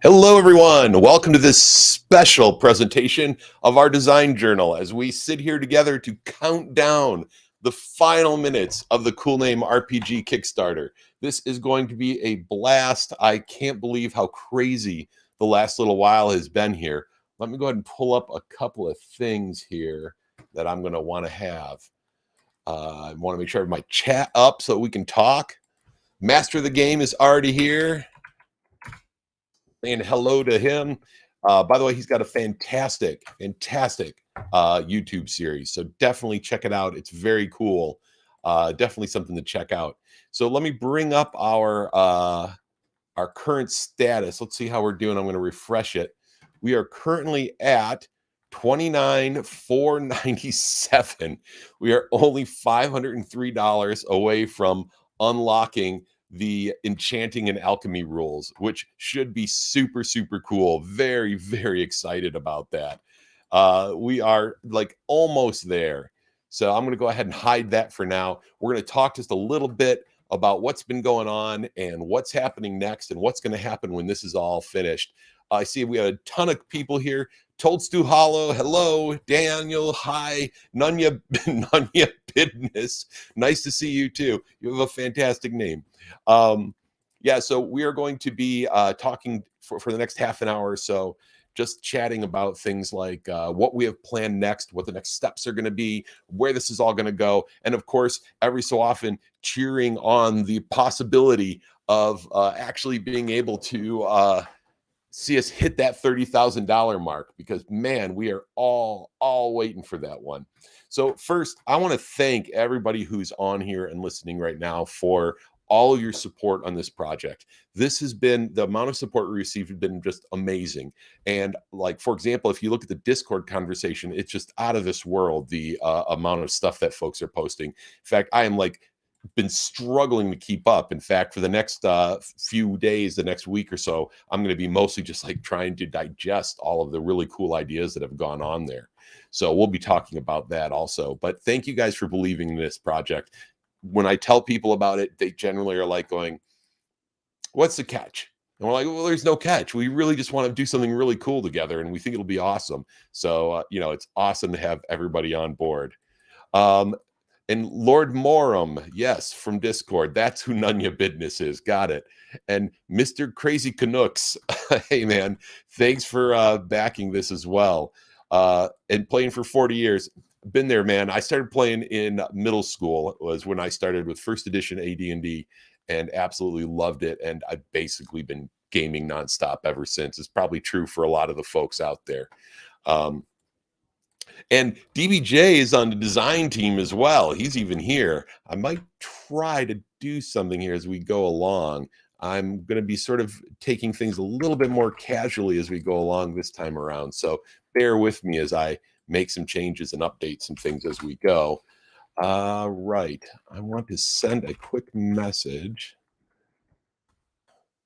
Hello, everyone. Welcome to this special presentation of our design journal as we sit here together to count down the final minutes of the Cool Name RPG Kickstarter. This is going to be a blast. I can't believe how crazy the last little while has been here. Let me go ahead and pull up a couple of things here that I'm going to want to have. I want to make sure I have my chat up so we can talk. Master of the Game is already here. Saying hello to him. By the way, he's got a fantastic YouTube series. So definitely check it out. It's very cool. Definitely something to check out. So let me bring up our current status. Let's see how we're doing. I'm going to refresh it. We are currently at 29,497. We are only $503 away from unlocking the enchanting and alchemy rules, which should be super, super cool. Very, very excited about that. We are like almost there. So I'm going to go ahead and hide that for now. We're going to talk just a little bit about what's been going on and what's happening next and what's going to happen when this is all finished. I see we have a ton of people here. Toadstool Hollow, hello. Daniel, hi. Nunya, Nunya Bidness, nice to see you too. You have a fantastic name. Yeah, so we are going to be talking for the next half an hour or so, just chatting about things like what we have planned next, what the next steps are going to be, where this is all going to go, and of course, every so often cheering on the possibility of actually being able to see us hit that $30,000 mark, because man, we are all waiting for that one. So first, I want to thank everybody who's on here and listening right now for all of your support on this project. This has been, the amount of support we received has been just amazing. And like, for example, if you look at the Discord conversation, it's just out of this world, the amount of stuff that folks are posting. In fact, I am like been struggling to keep up. In fact, for the next few days, the next week or so, I'm going to be mostly just like trying to digest all of the really cool ideas that have gone on there. So we'll be talking about that also. But thank you guys for believing in this project. When I tell people about it, they generally are like going, what's the catch? And we're like, well, there's no catch. We really just want to do something really cool together, and we think it'll be awesome. So, it's awesome to have everybody on board. And Lord Morum, yes, from Discord. That's who Nunya Bidness is. Got it. And Mr. Crazy Canucks. Hey, man, thanks for backing this as well. And playing for 40 years. Been there, man. I started playing in middle school. It was when I started with first edition AD&D and absolutely loved it. And I've basically been gaming nonstop ever since. It's probably true for a lot of the folks out there. And DBJ is on the design team as well. He's even here. I might try to do something here as we go along. I'm going to be sort of taking things a little bit more casually as we go along this time around. So bear with me as I make some changes and update some things as we go. Right. I want to send a quick message.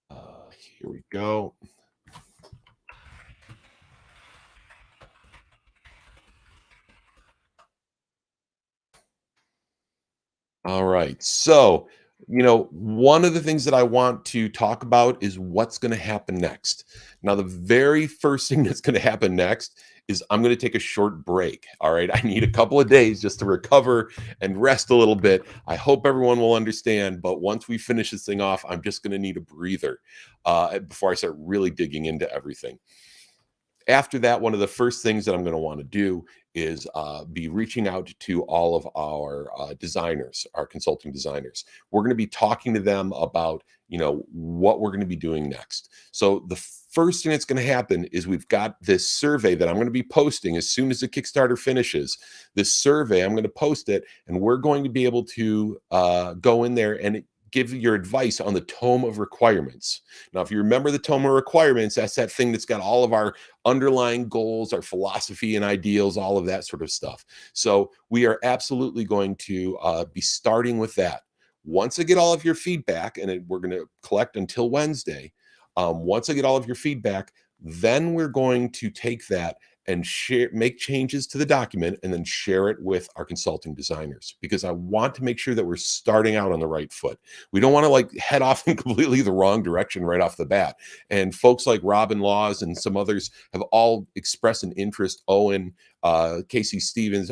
Here we go. All right. So, one of the things that I want to talk about is what's going to happen next. Now, the very first thing that's going to happen next is I'm going to take a short break. All right. I need a couple of days just to recover and rest a little bit. I hope everyone will understand. But once we finish this thing off, I'm just going to need a breather before I start really digging into everything. After that, one of the first things that I'm going to want to do is be reaching out to all of our designers, our consulting designers. We're going to be talking to them about, what we're going to be doing next. So the first thing that's going to happen is we've got this survey that I'm going to be posting as soon as the Kickstarter finishes. This survey, I'm going to post it, and we're going to be able to go in there and give your advice on the tome of requirements. Now, if you remember the tome of requirements, that's that thing that's got all of our underlying goals, our philosophy and ideals, all of that sort of stuff. So we are absolutely going to be starting with that. Once I get all of your feedback, and we're going to collect until Wednesday, once I get all of your feedback, then we're going to take that and make changes to the document, and then share it with our consulting designers, because I want to make sure that we're starting out on the right foot. We don't want to like head off in completely the wrong direction right off the bat. And folks like Robin Laws and some others have all expressed an interest. Owen, Casey Stevens,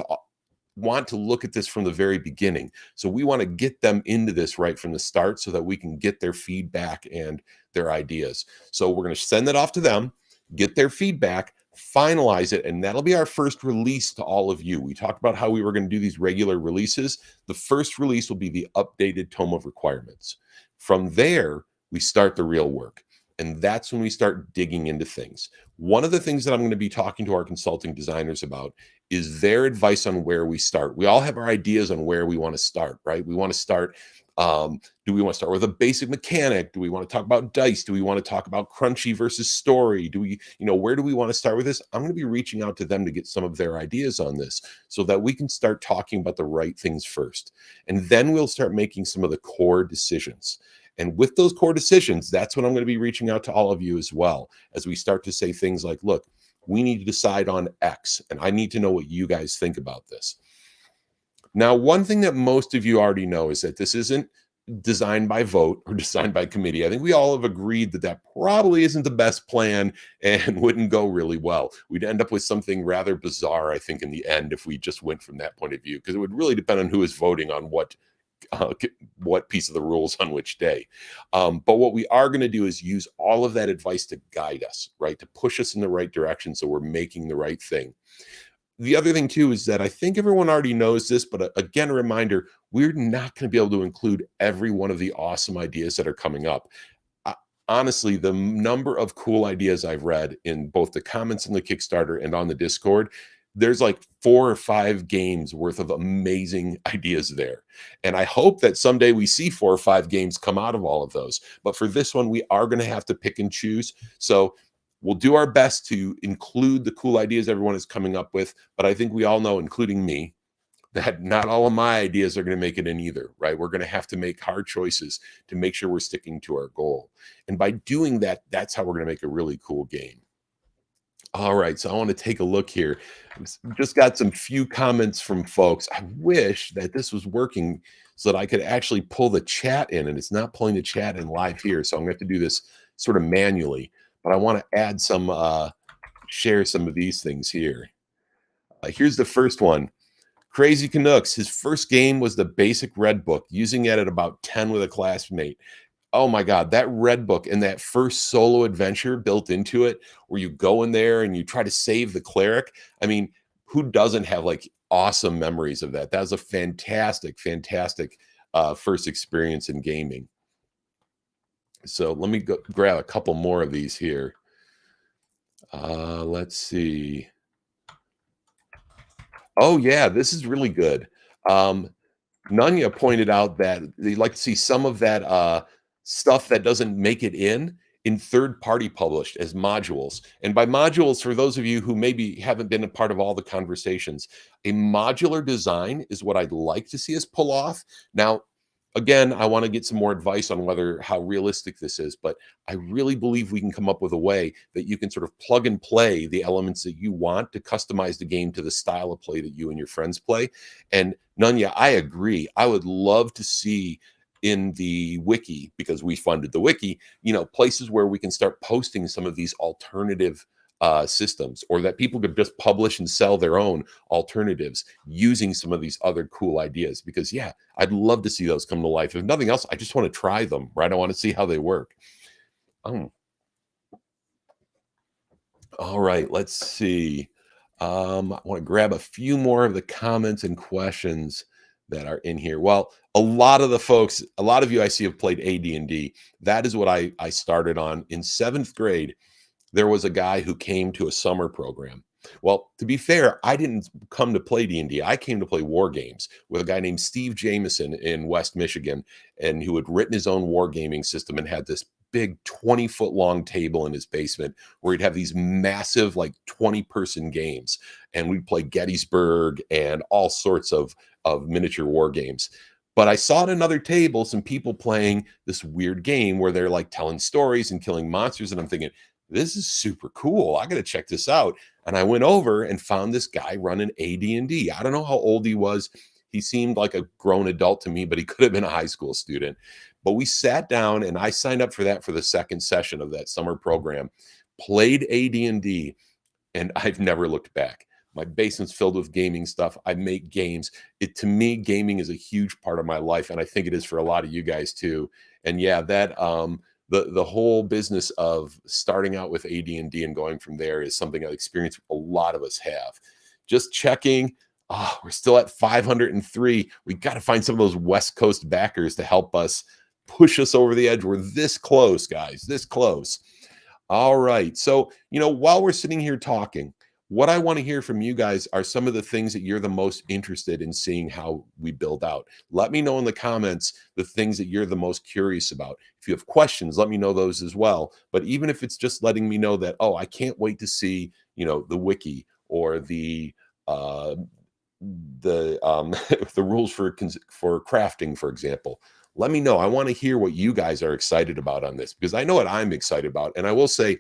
want to look at this from the very beginning. So we want to get them into this right from the start so that we can get their feedback and their ideas. So we're going to send that off to them, get their feedback, finalize it, and that'll be our first release to all of you. We talked about how we were going to do these regular releases. The first release will be the updated tome of requirements. From there, we start the real work. And that's when we start digging into things. One of the things that I'm going to be talking to our consulting designers about is their advice on where we start. We all have our ideas on where we want to start, right? We want to start. Do we want to start with a basic mechanic? Do we want to talk about dice? Do we want to talk about crunchy versus story? Do we, where do we want to start with this? I'm going to be reaching out to them to get some of their ideas on this so that we can start talking about the right things first. And then we'll start making some of the core decisions. And with those core decisions, that's when I'm going to be reaching out to all of you as well, as we start to say things like, look, we need to decide on X, and I need to know what you guys think about this. Now, one thing that most of you already know is that this isn't designed by vote or designed by committee. I think we all have agreed that that probably isn't the best plan and wouldn't go really well. We'd end up with something rather bizarre, I think, in the end, if we just went from that point of view, because it would really depend on who is voting on what piece of the rules on which day. But what we are going to do is use all of that advice to guide us, right? To push us in the right direction so we're making the right thing. The other thing too is that I think everyone already knows this, but again, a reminder, we're not going to be able to include every one of the awesome ideas that are coming up. Honestly, the number of cool ideas I've read in both the comments in the Kickstarter and on the Discord, there's like 4 or 5 games worth of amazing ideas there. And I hope that someday we see 4 or 5 games come out of all of those. But for this one, we are going to have to pick and choose. So we'll do our best to include the cool ideas everyone is coming up with. But I think we all know, including me, that not all of my ideas are going to make it in either, right? We're going to have to make hard choices to make sure we're sticking to our goal. And by doing that, that's how we're going to make a really cool game. All right, so I want to take a look here. Just got some few comments from folks. I wish that this was working so that I could actually pull the chat in, and it's not pulling the chat in live here. So I'm going to have to do this sort of manually, but I want to add some, share some of these things here. Here's the first one. Crazy Canucks, his first game was the basic red book, using it at about 10 with a classmate. Oh my God, that red book and that first solo adventure built into it, where you go in there and you try to save the cleric. I mean, who doesn't have like awesome memories of that? That was a fantastic, fantastic first experience in gaming. So let me go grab a couple more of these here. Let's see. Oh yeah, this is really good. Nunya pointed out that they'd like to see some of that stuff that doesn't make it in third party published as modules. And by modules, for those of you who maybe haven't been a part of all the conversations, a modular design is what I'd like to see us pull off. Now, again, I want to get some more advice on how realistic this is, but I really believe we can come up with a way that you can sort of plug and play the elements that you want to customize the game to the style of play that you and your friends play. And Nunya, I agree. I would love to see in the wiki, because we funded the wiki, places where we can start posting some of these alternative systems, or that people could just publish and sell their own alternatives using some of these other cool ideas. Because yeah, I'd love to see those come to life. If nothing else, I just want to try them, right? I want to see how they work. All right, let's see. I want to grab a few more of the comments and questions that are in here. Well, a lot of you I see have played AD&D. That is what I started on in 7th grade. There was a guy who came to a summer program. Well, to be fair, I didn't come to play D&D. I came to play war games with a guy named Steve Jameson in West Michigan, and who had written his own wargaming system and had this big 20-foot long table in his basement where he'd have these massive, like 20-person games. And we'd play Gettysburg and all sorts of miniature war games. But I saw at another table some people playing this weird game where they're like telling stories and killing monsters. And I'm thinking, this is super cool. I got to check this out. And I went over and found this guy running AD&D. I don't know how old he was. He seemed like a grown adult to me, but he could have been a high school student. But we sat down and I signed up for that for the second session of that summer program, played AD&D, and I've never looked back. My basement's filled with gaming stuff. I make games. It to me, gaming is a huge part of my life, and I think it is for a lot of you guys too. And yeah, that the whole business of starting out with AD&D and going from there is something I've experienced a lot of us have. Just checking. We're still at 503. We got to find some of those West Coast backers to help us push us over the edge. We're this close, guys, this close. All right. So, while we're sitting here talking, what I want to hear from you guys are some of the things that you're the most interested in seeing how we build out. Let me know in the comments the things that you're the most curious about. If you have questions, let me know those as well. But even if it's just letting me know that, oh, I can't wait to see, the wiki or the the rules for crafting, for example. Let me know. I want to hear what you guys are excited about on this, because I know what I'm excited about. And I will say,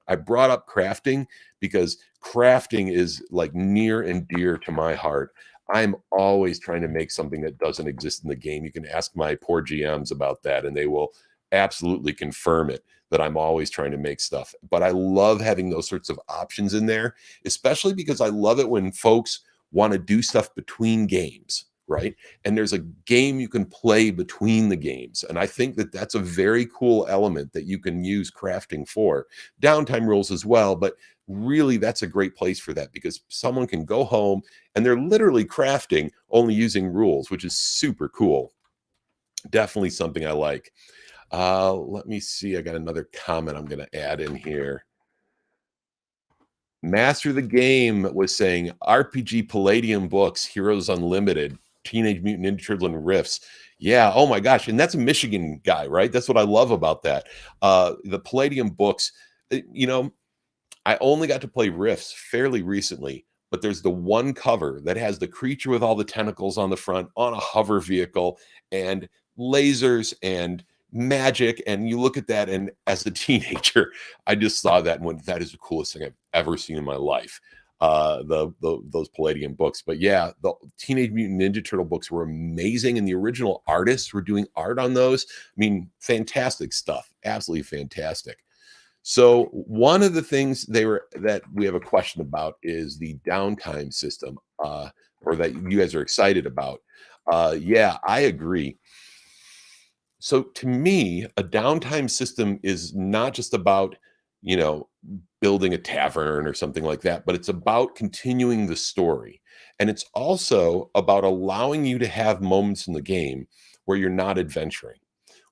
I brought up crafting because crafting is like near and dear to my heart. I'm always trying to make something that doesn't exist in the game. You can ask my poor GMs about that, and they will absolutely confirm it, that I'm always trying to make stuff. But I love having those sorts of options in there, especially because I love it when folks want to do stuff between games, right? And there's a game you can play between the games. And I think that that's a very cool element that you can use crafting for. Downtime rules as well, but really that's a great place for that, because someone can go home and they're literally crafting only using rules, which is super cool. Definitely something I like. Let me see. I got another comment I'm going to add in here. Master the Game was saying RPG Palladium books, Heroes Unlimited, Teenage Mutant Ninja Turtle and Riffs. Yeah, oh my gosh. And that's a Michigan guy, right? That's what I love about that. The Palladium books, I only got to play Rifts fairly recently, but there's the one cover that has the creature with all the tentacles on the front on a hover vehicle and lasers and magic. And you look at that, and as a teenager, I just saw that and went, that is the coolest thing I've ever seen in my life. Those Palladium books. But yeah, the Teenage Mutant Ninja Turtle books were amazing, and the original artists were doing art on those. I mean, fantastic stuff. Absolutely fantastic. So one of the things that we have a question about is the downtime system, or that you guys are excited about. Yeah, I agree. So to me, a downtime system is not just about, you know, building a tavern or something like that, but it's about continuing the story. And it's also about allowing you to have moments in the game where you're not adventuring.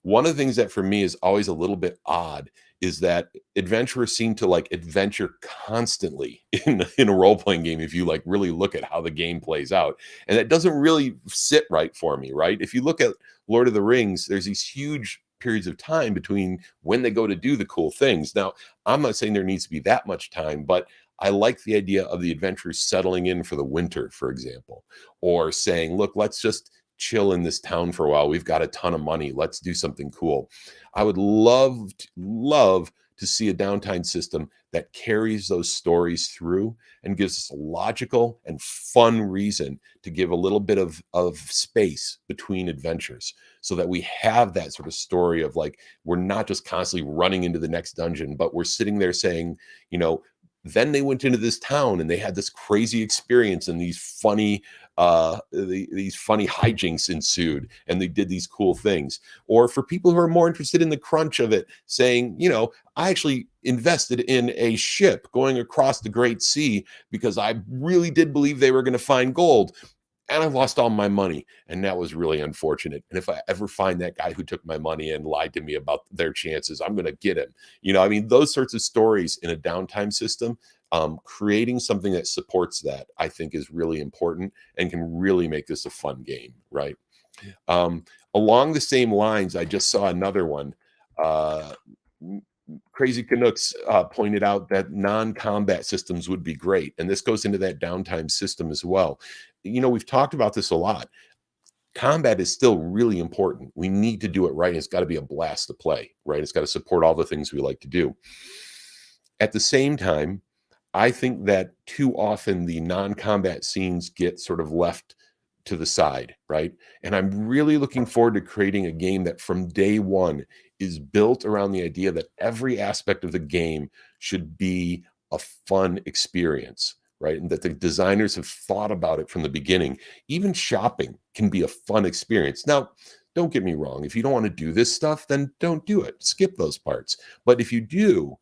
One of the things that for me is always a little bit odd is that adventurers seem to like adventure constantly in a role-playing game if you like really look at how the game plays out. And that doesn't really sit right for me, right? If you look at Lord of the Rings, there's these huge periods of time between when they go to do the cool things. Now, I'm not saying there needs to be that much time, but I like the idea of the adventurers settling in for the winter, for example, or saying, look, let's just chill in this town for a while. We've got a ton of money. Let's do something cool. I would love to see a downtime system that carries those stories through and gives us a logical and fun reason to give a little bit of space between adventures, so that we have that sort of story of like, we're not just constantly running into the next dungeon, but we're sitting there saying, then they went into this town and they had this crazy experience, and these funny these funny hijinks ensued, and they did these cool things. Or for people who are more interested in the crunch of it, saying, I actually invested in a ship going across the Great Sea because I really did believe they were going to find gold, and I've lost all my money, and that was really unfortunate. And if I ever find that guy who took my money and lied to me about their chances, I'm going to get him. I mean, those sorts of stories in a downtime system, creating something that supports that, I think, is really important and can really make this a fun game, right? Along the same lines, I just saw another one. Uh, Crazy Canucks pointed out that non-combat systems would be great, and this goes into that downtime system as well. We've talked about this a lot. Combat is still really important. We need to do it right. It's got to be a blast to play, right? It's got to support all the things we like to do. At the same time, I think that too often the non-combat scenes get sort of left to the side, right? And I'm really looking forward to creating a game that from day one is built around the idea that every aspect of the game should be a fun experience, right? And that the designers have thought about it from the beginning. Even shopping can be a fun experience. Now, don't get me wrong. If you don't want to do this stuff, then don't do it. Skip those parts. But if you do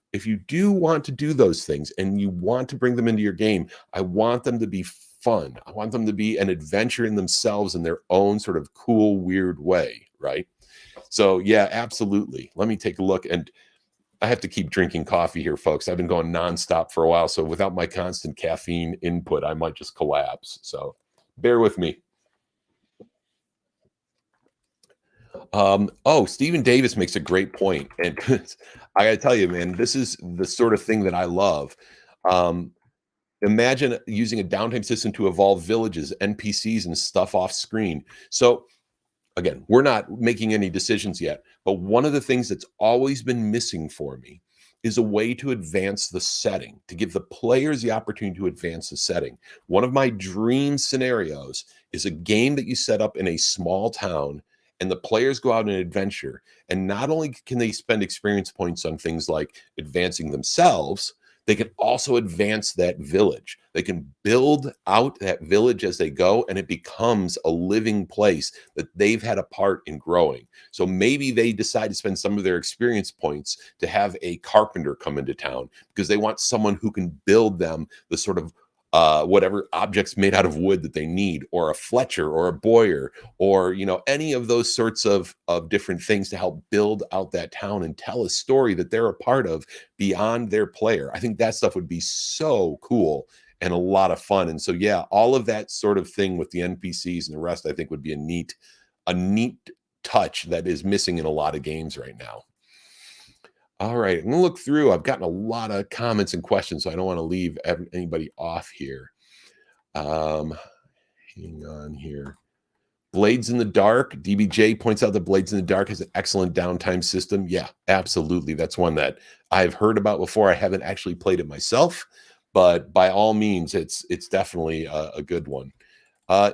want to do those things and you want to bring them into your game, I want them to be fun. I want them to be an adventure in themselves in their own sort of cool, weird way, right? So, yeah, absolutely. Let me take a look. And I have to keep drinking coffee here, folks. I've been going nonstop for a while. So, without my constant caffeine input, I might just collapse. So, bear with me. Oh, Stephen Davis makes a great point, and I gotta tell you, man, this is the sort of thing that I love. Um, Imagine using a downtime system to evolve villages, NPCs, and stuff off screen. So again, we're not making any decisions yet, but one of the things that's always been missing for me is a way to advance the setting, to give the players the opportunity to advance the setting. One of my dream scenarios is a game that you set up in a small town and the players go out on an adventure. And not only can they spend experience points on things like advancing themselves, they can also advance that village. They can build out that village as they go, and it becomes a living place that they've had a part in growing. So maybe they decide to spend some of their experience points to have a carpenter come into town because they want someone who can build them the sort of whatever objects made out of wood that they need, or a Fletcher or a Boyer, or any of those sorts of different things to help build out that town and tell a story that they're a part of beyond their player. I think that stuff would be so cool and a lot of fun. And so yeah, all of that sort of thing with the NPCs and the rest, I think would be a neat touch that is missing in a lot of games right now. All right, I'm gonna look through. I've gotten a lot of comments and questions, so I don't want to leave anybody off here. Um, Hang on here. Blades in the Dark. DBJ points out that Blades in the Dark has an excellent downtime system. Yeah, absolutely. That's one that I've heard about before. I haven't actually played it myself, but by all means, it's definitely a good one.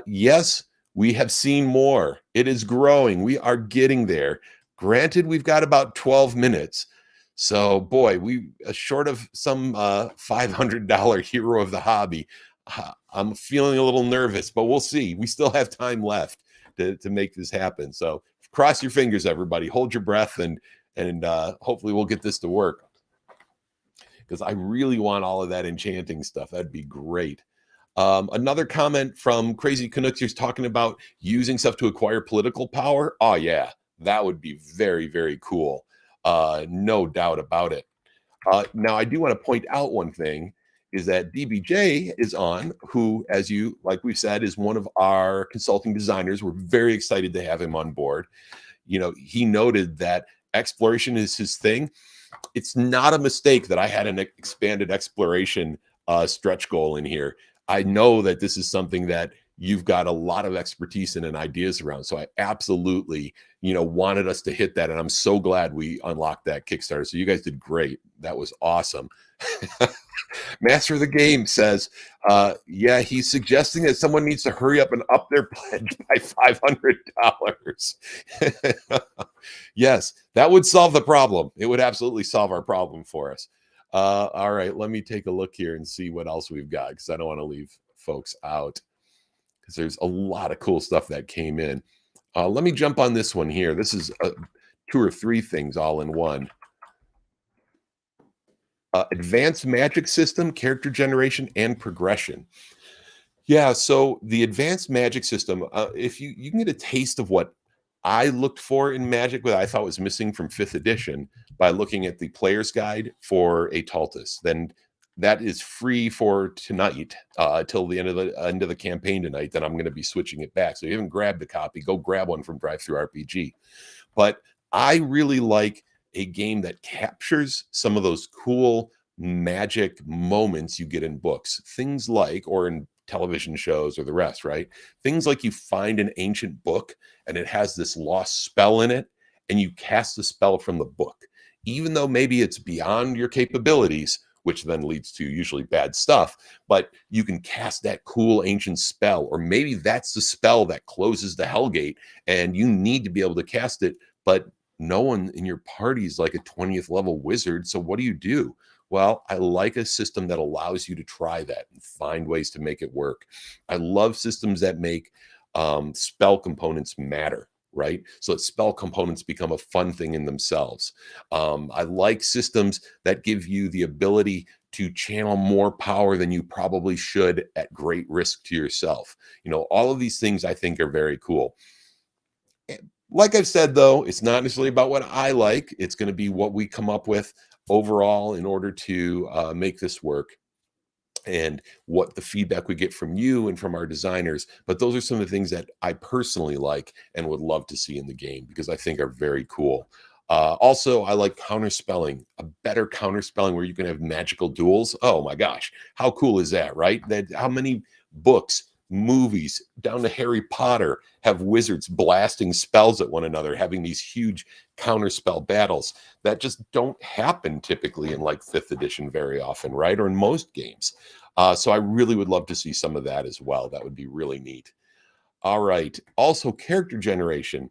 Yes, we have seen more. It is growing. We are getting there. Granted, we've got about 12 minutes. So, boy, we short of some $500 hero of the hobby. I'm feeling a little nervous, but we'll see. We still have time left to make this happen. So, cross your fingers, everybody. Hold your breath, and hopefully we'll get this to work. Because I really want all of that enchanting stuff. That'd be great. Another comment from Crazy Canucks talking about using stuff to acquire political power. Oh yeah, that would be very, very cool. No doubt about it. Now, I do want to point out one thing is that DBJ is on, who, as you like we said, is one of our consulting designers. We're very excited to have him on board. He noted that exploration is his thing. It's not a mistake that I had an expanded exploration stretch goal in here. I know that this is something that you've got a lot of expertise in and ideas around. So I absolutely, wanted us to hit that. And I'm so glad we unlocked that Kickstarter. So you guys did great. That was awesome. Master of the Game says, yeah, he's suggesting that someone needs to hurry up and up their pledge by $500. Yes, that would solve the problem. It would absolutely solve our problem for us. All right, let me take a look here and see what else we've got, because I don't want to leave folks out, because there's a lot of cool stuff that came in. Let me jump on this one here. This is two or three things all in one. Advanced magic system, character generation, and progression. Yeah, so the advanced magic system, if you can get a taste of what I looked for in Magic, what I thought was missing from 5th edition by looking at the player's guide for a Taltus, then that is free for tonight till the end of the campaign tonight. Then I'm going to be switching it back. So if you haven't grabbed a copy, go grab one from Drive Through RPG. But I really like a game that captures some of those cool magic moments you get in books, things like, or in television shows or the rest, right? Things like you find an ancient book and it has this lost spell in it, and you cast the spell from the book. Even though maybe it's beyond your capabilities, which then leads to usually bad stuff. But you can cast that cool ancient spell, or maybe that's the spell that closes the Hellgate and you need to be able to cast it, but no one in your party is like a 20th level wizard. So what do you do? Well, I like a system that allows you to try that and find ways to make it work. I love systems that make spell components matter, right? So that spell components become a fun thing in themselves. I like systems that give you the ability to channel more power than you probably should at great risk to yourself. All of these things I think are very cool. Like I've said, though, it's not necessarily about what I like. It's going to be what we come up with overall in order to make this work, and what the feedback we get from you and from our designers. But those are some of the things that I personally like and would love to see in the game because I think are very cool. Also, I like counterspelling, a better counterspelling where you can have magical duels. Oh my gosh, how cool is that, right? How many books, movies, down to Harry Potter, have wizards blasting spells at one another, having these huge counterspell battles that just don't happen typically in like 5th edition very often, right? Or in most games. So I really would love to see some of that as well. That would be really neat. All right. Also, character generation.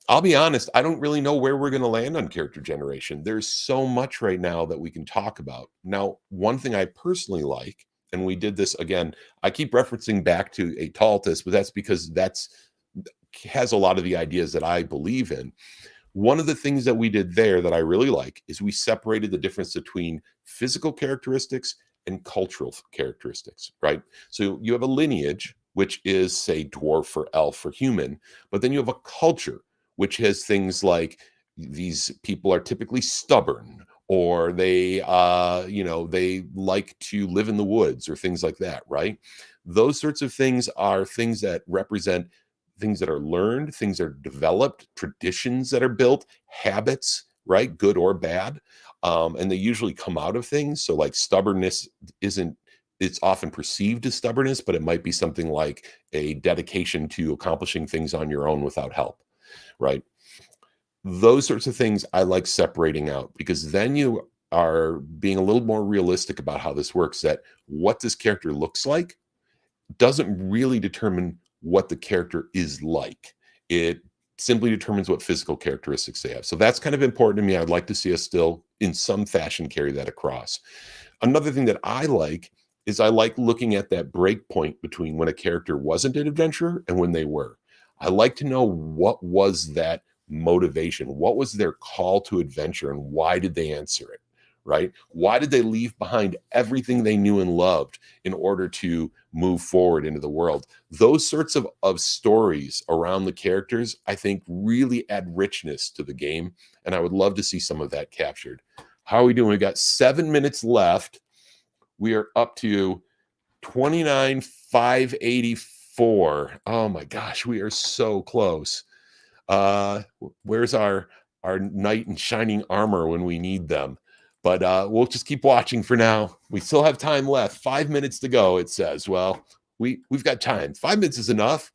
I'll be honest, I don't really know where we're going to land on character generation. There's so much right now that we can talk about. Now, one thing I personally like, and we did this again, I keep referencing back to a Taltus, but that's because that's has a lot of the ideas that I believe in. One of the things that we did there that I really like is we separated the difference between physical characteristics and cultural characteristics, right? So you have a lineage, which is, say, dwarf or elf or human, but then you have a culture, which has things like these people are typically stubborn, or they like to live in the woods, or things like that, right? Those sorts of things are things that represent things that are learned, things that are developed, traditions that are built, habits, right? Good or bad. And they usually come out of things. So like stubbornness isn't, it's often perceived as stubbornness, but it might be something like a dedication to accomplishing things on your own without help, right? Those sorts of things I like separating out, because then you are being a little more realistic about how this works, that what this character looks like doesn't really determine what the character is like. It simply determines what physical characteristics they have. So that's kind of important to me. I'd like to see us still in some fashion carry that across. Another thing that I like is I like looking at that break point between when a character wasn't an adventurer and when they were. I like to know what was that motivation, what was their call to adventure, and why did they answer it, right? Why did they leave behind everything they knew and loved in order to move forward into the world? Those sorts of stories around the characters, I think, really add richness to the game, and I would love to see some of that captured. How are we doing? We got 7 minutes left. We are up to 29,584. Oh my gosh, we are so close. Where's our knight in shining armor when we need them? But we'll just keep watching for now. We still have time left. 5 minutes to go, it says. Well, we've got time. 5 minutes is enough.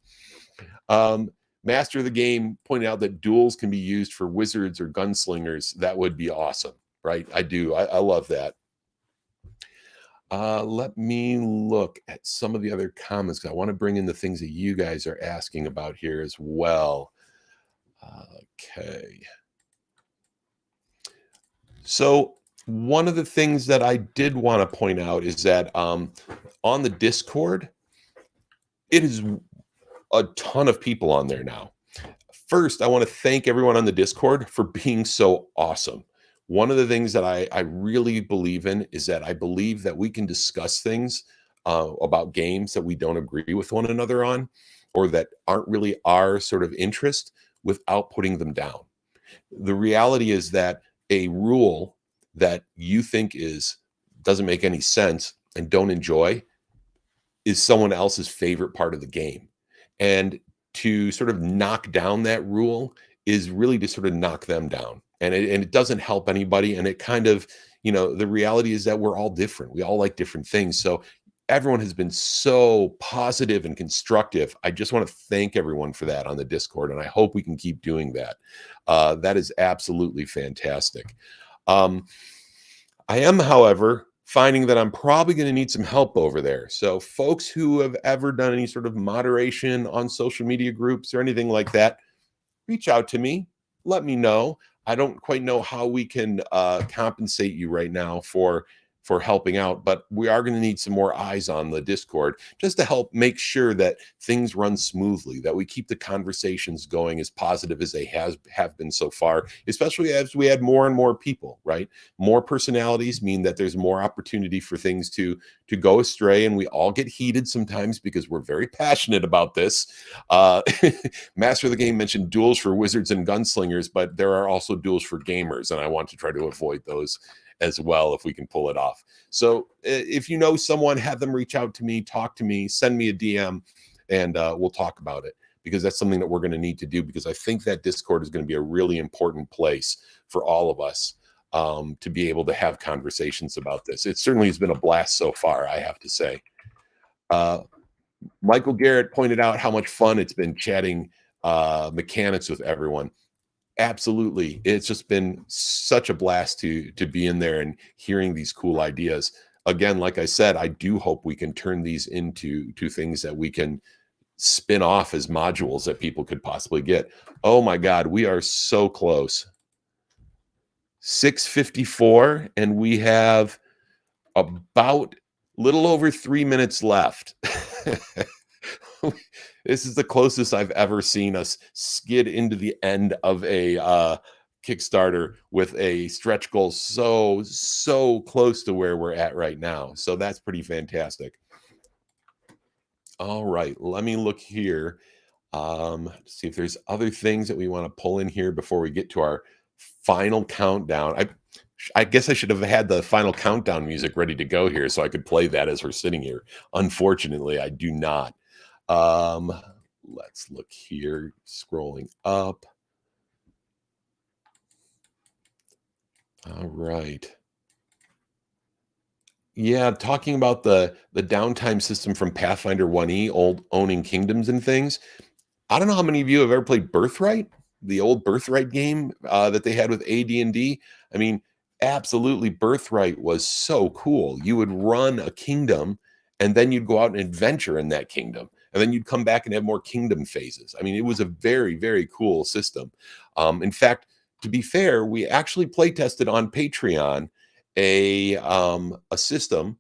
Master of the Game pointed out that duels can be used for wizards or gunslingers. That would be awesome, right? I do. I love that. Let me look at some of the other comments, because I want to bring in the things that you guys are asking about here as well. Okay. So one of the things that I did want to point out is that on the Discord, it is a ton of people on there now. First, I want to thank everyone on the Discord for being so awesome. One of the things that I really believe in is that I believe that we can discuss things about games that we don't agree with one another on, or that aren't really our sort of interest, without putting them down. The reality is that a rule that you think doesn't make any sense and don't enjoy is someone else's favorite part of the game. And to sort of knock down that rule is really to sort of knock them down. And it doesn't help anybody. And it kind of, the reality is that we're all different. We all like different things. So everyone has been so positive and constructive. I just want to thank everyone for that on the Discord, and I hope we can keep doing that. That is absolutely fantastic. I am, however, finding that I'm probably going to need some help over there. So, folks who have ever done any sort of moderation on social media groups or anything like that, reach out to me. Let me know. I don't quite know how we can compensate you right now for helping out, but we are going to need some more eyes on the Discord just to help make sure that things run smoothly, that we keep the conversations going as positive as they have been so far, especially as we add more and more people, right? More personalities mean that there's more opportunity for things to go astray, and we all get heated sometimes because we're very passionate about this. Uh, Master of the Game mentioned duels for wizards and gunslingers, but there are also duels for gamers, and I want to try to avoid those as well if we can pull it off. So if you know someone, have them reach out to me, talk to me, send me a DM, and we'll talk about it, because that's something that we're going to need to do, because I think that Discord is going to be a really important place for all of us to be able to have conversations about this. It certainly has been a blast so far, I have to say. Uh, Michael Garrett pointed out how much fun it's been chatting mechanics with everyone. Absolutely. It's just been such a blast to be in there and hearing these cool ideas. Again, like I said, I do hope we can turn these into things that we can spin off as modules that people could possibly get. Oh my God, we are so close. 6:54, and we have about little over 3 minutes left. This is the closest I've ever seen us skid into the end of a Kickstarter with a stretch goal so close to where we're at right now. So that's pretty fantastic. All right, let me look here. See if there's other things that we want to pull in here before we get to our final countdown. I guess I should have had the final countdown music ready to go here so I could play that as we're sitting here. Unfortunately, I do not. Um, let's look here, scrolling up. All right. Yeah, talking about the downtime system from Pathfinder 1E, old owning kingdoms and things. I don't know how many of you have ever played Birthright, the old Birthright game that they had with AD&D. I mean, absolutely, Birthright was so cool. You would run a kingdom, and then you'd go out and adventure in that kingdom, and then you'd come back and have more kingdom phases. I mean, it was a very cool system. In fact, to be fair, we actually play tested on Patreon a system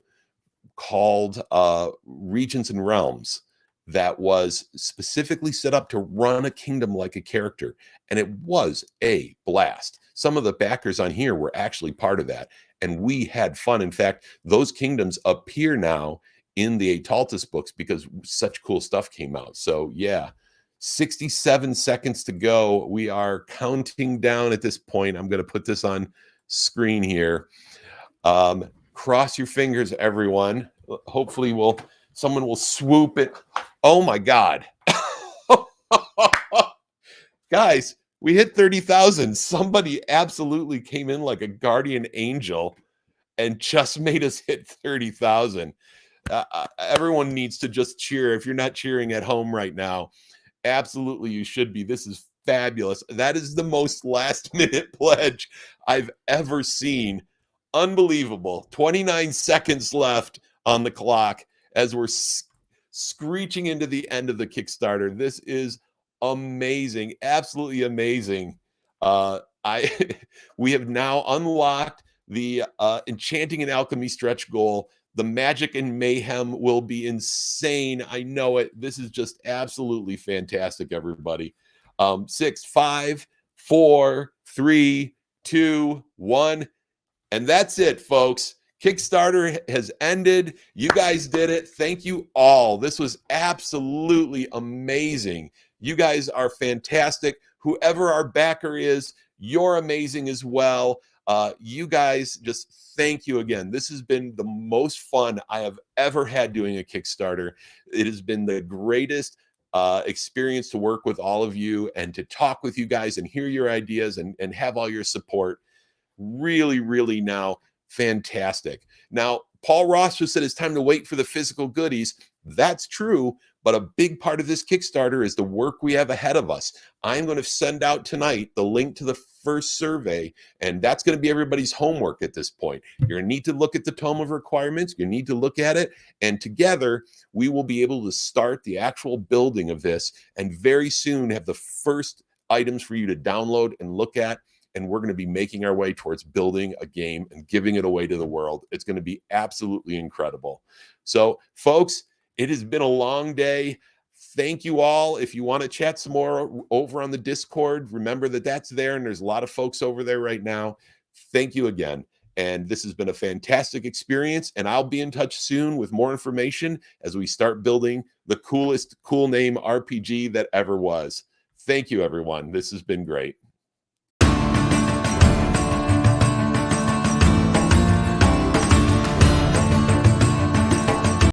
called Regions and Realms that was specifically set up to run a kingdom like a character. And it was a blast. Some of the backers on here were actually part of that. And we had fun. In fact, those kingdoms appear now in the Ataltis books because such cool stuff came out. So, yeah, 67 seconds to go. We are counting down at this point. I'm going to put this on screen here. Cross your fingers, everyone. Hopefully someone will swoop it. Oh my God. Guys, we hit 30,000. Somebody absolutely came in like a guardian angel and just made us hit 30,000. Everyone needs to just cheer. If you're not cheering at home right now, absolutely you should be. This is fabulous. That is the most last minute pledge I've ever seen. Unbelievable. 29 seconds left on the clock as we're screeching into the end of the Kickstarter. This is amazing. Absolutely amazing. I we have now unlocked the enchanting and alchemy stretch goal. The magic and mayhem will be insane. I know it. This is just absolutely fantastic, everybody. 6, 5, 4, 3, 2, 1. And that's it, folks. Kickstarter has ended. You guys did it. Thank you all. This was absolutely amazing. You guys are fantastic. Whoever our backer is, you're amazing as well. You guys, just thank you again. This has been the most fun I have ever had doing a Kickstarter. It has been the greatest experience to work with all of you and to talk with you guys and hear your ideas and have all your support. Really now fantastic. Now, Paul Ross just said it's time to wait for the physical goodies. That's true, But a big part of this Kickstarter is the work we have ahead of us. I'm going to send out tonight the link to the first survey, and that's going to be everybody's homework at this point. You're going to need to look at the tome of requirements. You need to look at it, and together we will be able to start the actual building of this, and very soon have the first items for you to download and look at. And we're going to be making our way towards building a game and giving it away to the world. It's going to be absolutely incredible. So, folks, it has been a long day. Thank you all. If you want to chat some more over on the Discord, remember that that's there, and there's a lot of folks over there right now. Thank you again. And this has been a fantastic experience, and I'll be in touch soon with more information as we start building the coolest cool name RPG that ever was. Thank you, everyone. This has been great.